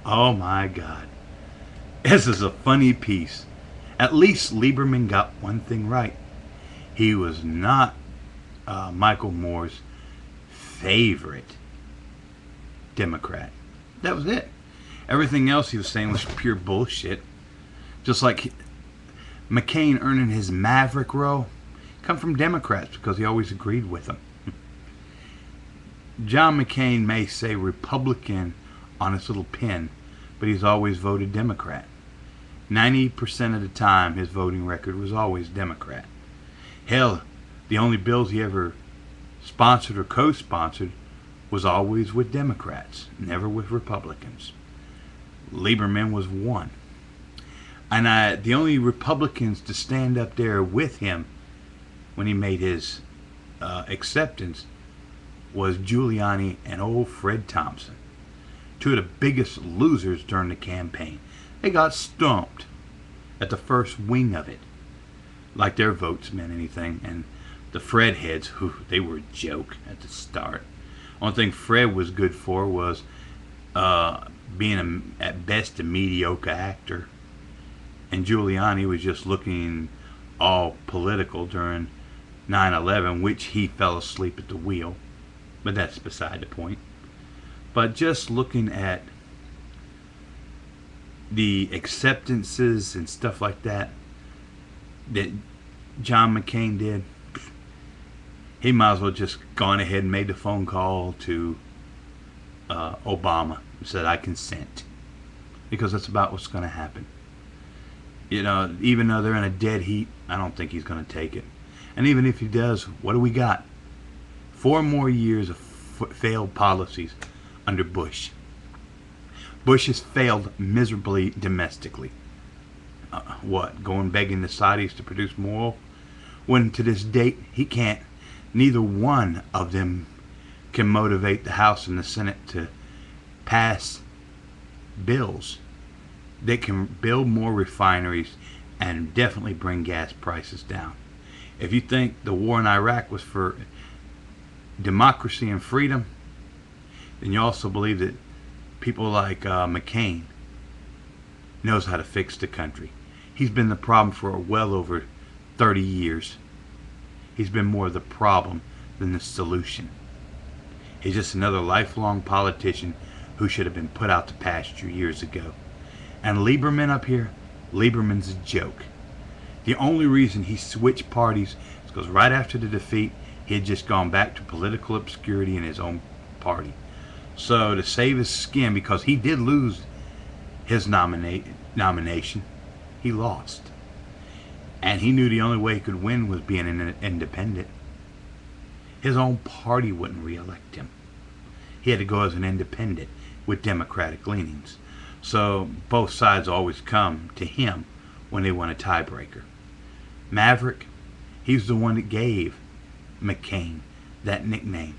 Oh my God. This is a funny piece. At least Lieberman got one thing right. He was not Michael Moore's favorite Democrat. That was it. Everything else he was saying was pure bullshit. Just like McCain earning his Maverick row come from Democrats because he always agreed with them. John McCain may say Republican on his little pin, but he's always voted Democrat. 90% of the time, his voting record was always Democrat. Hell, the only bills he ever sponsored or co-sponsored was always with Democrats, never with Republicans. Lieberman was one. And the only Republicans to stand up there with him when he made his acceptance was Giuliani and old Fred Thompson. Two of the biggest losers during the campaign. They got stumped at the first wing of it. Like their votes meant anything. And the Fred heads, they were a joke at the start. Only thing Fred was good for was being at best a mediocre actor. And Giuliani was just looking all political during 9/11, which he fell asleep at the wheel. But that's beside the point. But just looking at the acceptances and stuff like that John McCain did, he might as well just gone ahead and made the phone call to Obama and said, I consent. Because that's about what's going to happen. You know, even though they're in a dead heat, I don't think he's going to take it. And even if he does, what do we got? 4 more years of failed policies under Bush. Bush has failed miserably domestically. What? Going begging the Saudis to produce more oil? When to this date, he can't. Neither one of them can motivate the House and the Senate to pass bills that can build more refineries and definitely bring gas prices down. If you think the war in Iraq was for democracy and freedom, then you also believe that people like McCain knows how to fix the country. He's been the problem for well over 30 years. He's been more the problem than the solution. He's just another lifelong politician who should have been put out to pasture years ago. And Lieberman up here, Lieberman's a joke. The only reason he switched parties is because right after the defeat, he had just gone back to political obscurity in his own party. So to save his skin, because he did lose his nomination, he lost. And he knew the only way he could win was being an independent. His own party wouldn't re-elect him. He had to go as an independent with Democratic leanings. So both sides always come to him when they want a tiebreaker. Maverick, he's the one that gave McCain that nickname.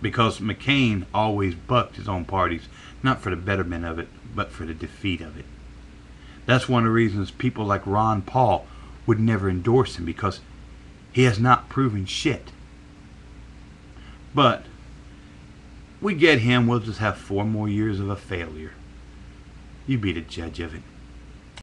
Because McCain always bucked his own parties, not for the betterment of it, but for the defeat of it. That's one of the reasons people like Ron Paul would never endorse him, because he has not proven shit. But we get him, we'll just have 4 more years of a failure. You be the judge of it.